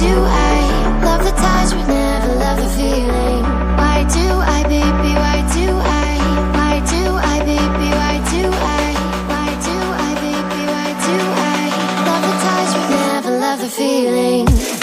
do I love the touch but never love the feeling? Why do I, baby, why do I? Why do I, baby, why do I? Why do I, baby, why do I love the touch but never love the feeling?